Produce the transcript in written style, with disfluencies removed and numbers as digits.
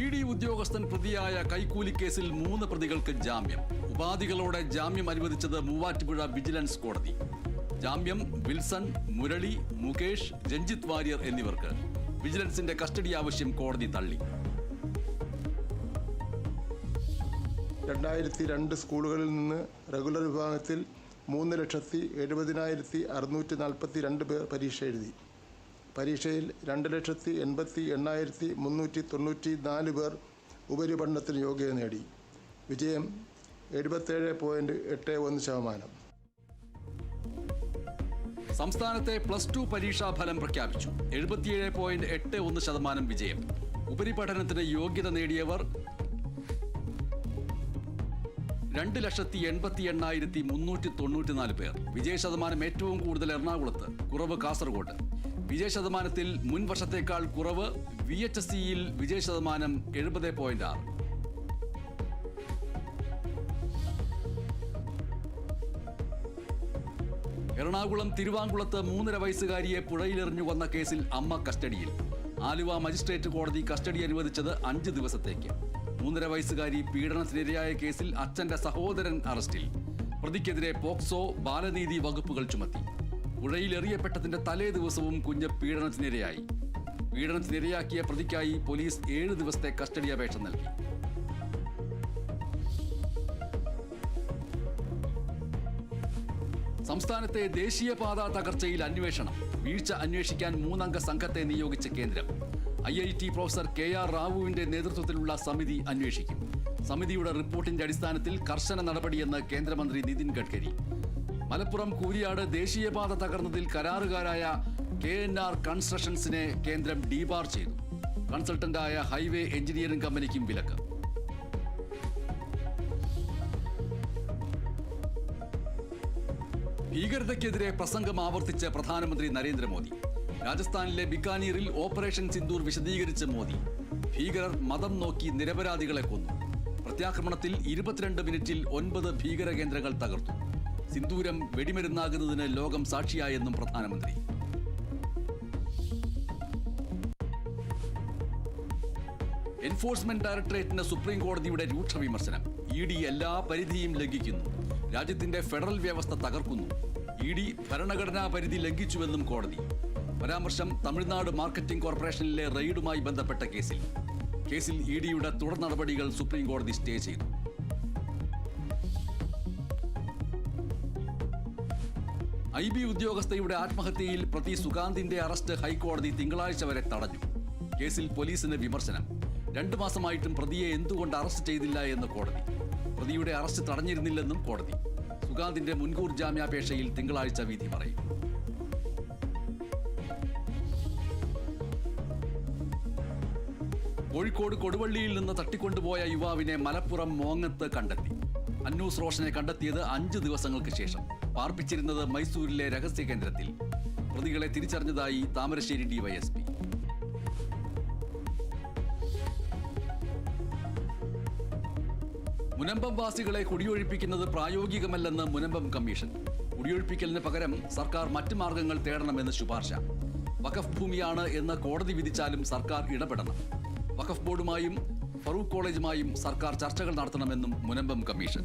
ED. ഉദ്യോഗസ്ഥൻ പ്രതിയായ കൈക്കൂലിക്കേസിൽ 3 പ്രതികൾക്ക് ജാമ്യം. ഉപാധികളോടെ ജാമ്യം അനുവദിച്ചത് മൂവാറ്റുപുഴ വിജിലൻസ് കോടതി. ജാമ്യം വിൽസൺ, മുരളി, മുകേഷ്, രഞ്ജിത്ത് വാര്യർ എന്നിവർക്ക്. വിജിലൻസിന്റെ കസ്റ്റഡി ആവശ്യം കോടതി തള്ളി. 2002 സ്കൂളുകളിൽ നിന്ന് റെഗുലർ വിഭാഗത്തിൽ 3,70,70,642 പേർ പരീക്ഷ എഴുതി. പരീക്ഷയിൽ 2,80,8,394 പേർ ഉപരിപഠനത്തിന് യോഗ്യത നേടി. വിജയം 77.81%. സംസ്ഥാനത്തെ +2 പരീക്ഷാഫലം പ്രഖ്യാപിച്ചു. 77.81% വിജയം. ഉപരിപഠനത്തിന് യോഗ്യത നേടിയവർ 2,80,8,394 പേർ. വിജയശതമാനം ഏറ്റവും കൂടുതൽ എറണാകുളത്ത്, കുറവ് കാസർഗോഡ്. വിജയശതമാനത്തിൽ മുൻ വർഷത്തേക്കാൾ കുറവ്. VHSCയിൽ വിജയശതമാനം 70.6. എറണാകുളം തിരുവാങ്കുളത്ത് 3.5 വയസ്സുകാരിയെ പുഴയിലെറിഞ്ഞു കൊന്ന കേസിൽ അമ്മ കസ്റ്റഡിയിൽ. ആലുവ മജിസ്ട്രേറ്റ് കോടതി കസ്റ്റഡി അനുവദിച്ചത് 5 ദിവസത്തേക്ക്. 3.5 വയസ്സുകാരി പീഡനത്തിനിരയായ കേസിൽ അച്ഛന്റെ സഹോദരൻ അറസ്റ്റിൽ. പ്രതിക്കെതിരെ പോക്സോ, ബാലനീതി വകുപ്പുകൾ ചുമത്തി. പുഴയിലെറിയപ്പെട്ടതിന്റെ തലേ ദിവസവും കുഞ്ഞ് പീഡനത്തിനിരയായി. പീഡനത്തിനിരയാക്കിയ പ്രതിക്കായി പോലീസ് 7 ദിവസത്തെ കസ്റ്റഡി അപേക്ഷ നൽകി. സംസ്ഥാനത്തെ ദേശീയപാത തകർച്ചയിൽ അന്വേഷണം. വീഴ്ച അന്വേഷിക്കാൻ 3 അംഗ സംഘത്തെ നിയോഗിച്ച കേന്ദ്രം. IIT പ്രൊഫസർ KR റാവുവിന്റെ നേതൃത്വത്തിലുള്ള സമിതി അന്വേഷിക്കും. സമിതിയുടെ റിപ്പോർട്ടിന്റെ അടിസ്ഥാനത്തിൽ കർശന നടപടിയെന്ന് കേന്ദ്രമന്ത്രി നിതിൻ ഗഡ്കരി. മലപ്പുറം കൂരിയാട് ദേശീയപാത തകർന്നതിൽ കരാറുകാരായ KNR കൺസ്ട്രക്ഷൻസിനെ കേന്ദ്രം ഡീബാർ ചെയ്തു. കൺസൾട്ടന്റായ ഹൈവേ എഞ്ചിനീയറിംഗ് കമ്പനിക്കും വിലക്ക്. ഭീകരതയ്ക്കെതിരെ പ്രസംഗം ആവർത്തിച്ച് പ്രധാനമന്ത്രി നരേന്ദ്രമോദി. രാജസ്ഥാനിലെ ബിക്കാനീറിൽ ഓപ്പറേഷൻ സിന്ദൂർ വിശദീകരിച്ച മോദി. ഭീകരർ മതം നോക്കി നിരപരാധികളെ കൊന്നു. പ്രത്യാക്രമണത്തിൽ 22 മിനിറ്റിൽ 9 ഭീകര കേന്ദ്രങ്ങൾ തകർത്തു. സിന്ദൂരം വെടിമരുന്നാകുന്നതിന് ലോകം സാക്ഷിയായെന്നും പ്രധാനമന്ത്രി. എൻഫോഴ്സ്മെന്റ് ഡയറക്ടറേറ്റിന് സുപ്രീം കോടതിയുടെ രൂക്ഷ വിമർശനം. ED എല്ലാ പരിധിയും ലംഘിക്കുന്നു. രാജ്യത്തിന്റെ ഫെഡറൽ വ്യവസ്ഥ തകർക്കുന്നു. ED ഭരണഘടനാ പരിധി ലംഘിച്ചുവെന്നും കോടതി. പരാമർശം തമിഴ്നാട് മാർക്കറ്റിംഗ് കോർപ്പറേഷനിലെ റെയ്ഡുമായി ബന്ധപ്പെട്ട കേസിൽ. EDയുടെ തുടർ നടപടികൾ സുപ്രീം കോടതി സ്റ്റേ ചെയ്തു. IB ഉദ്യോഗസ്ഥയുടെ ആത്മഹത്യയിൽ പ്രതി സുകാന്തിന്റെ അറസ്റ്റ് ഹൈക്കോടതി തിങ്കളാഴ്ച വരെ തടഞ്ഞു. കേസിൽ പോലീസിന് വിമർശനം. 2 മാസമായിട്ടും പ്രതിയെ എന്തുകൊണ്ട് അറസ്റ്റ് ചെയ്തില്ല എന്ന് കോടതി. പ്രതിയുടെ അറസ്റ്റ് തടഞ്ഞിരുന്നില്ലെന്നും കോടതി. സുകാന്തിന്റെ മുൻകൂർ ജാമ്യാപേക്ഷയിൽ തിങ്കളാഴ്ച വിധി പറയും. കോഴിക്കോട് കൊടുവള്ളിയിൽ നിന്ന് തട്ടിക്കൊണ്ടുപോയ യുവാവിനെ മലപ്പുറം മോങ്ങത്ത് കണ്ടെത്തി. അന്നൂസ് റോഷനെ കണ്ടെത്തിയത് 5 ദിവസങ്ങൾക്ക് ശേഷം. പാർപ്പിച്ചിരുന്നത് മൈസൂരിലെ രഹസ്യ കേന്ദ്രത്തിൽ. പ്രതികളെ തിരിച്ചറിഞ്ഞതായി താമരശ്ശേരി DYSP. മുനമ്പം വാസികളെ കുടിയൊഴിപ്പിക്കുന്നത് പ്രായോഗികമല്ലെന്ന് മുനമ്പം കമ്മീഷൻ. കുടിയൊഴിപ്പിക്കലിന് പകരം സർക്കാർ മറ്റ് മാർഗങ്ങൾ തേടണമെന്ന് ശുപാർശ. വഖഫ് ഭൂമിയാണ് എന്ന് കോടതി വിധിച്ചാലും സർക്കാർ ഇടപെടണം. വഖഫ് ബോർഡുമായും ഫറൂഖ് കോളേജുമായും സർക്കാർ ചർച്ചകൾ നടത്തണമെന്നും മുനമ്പം കമ്മീഷൻ.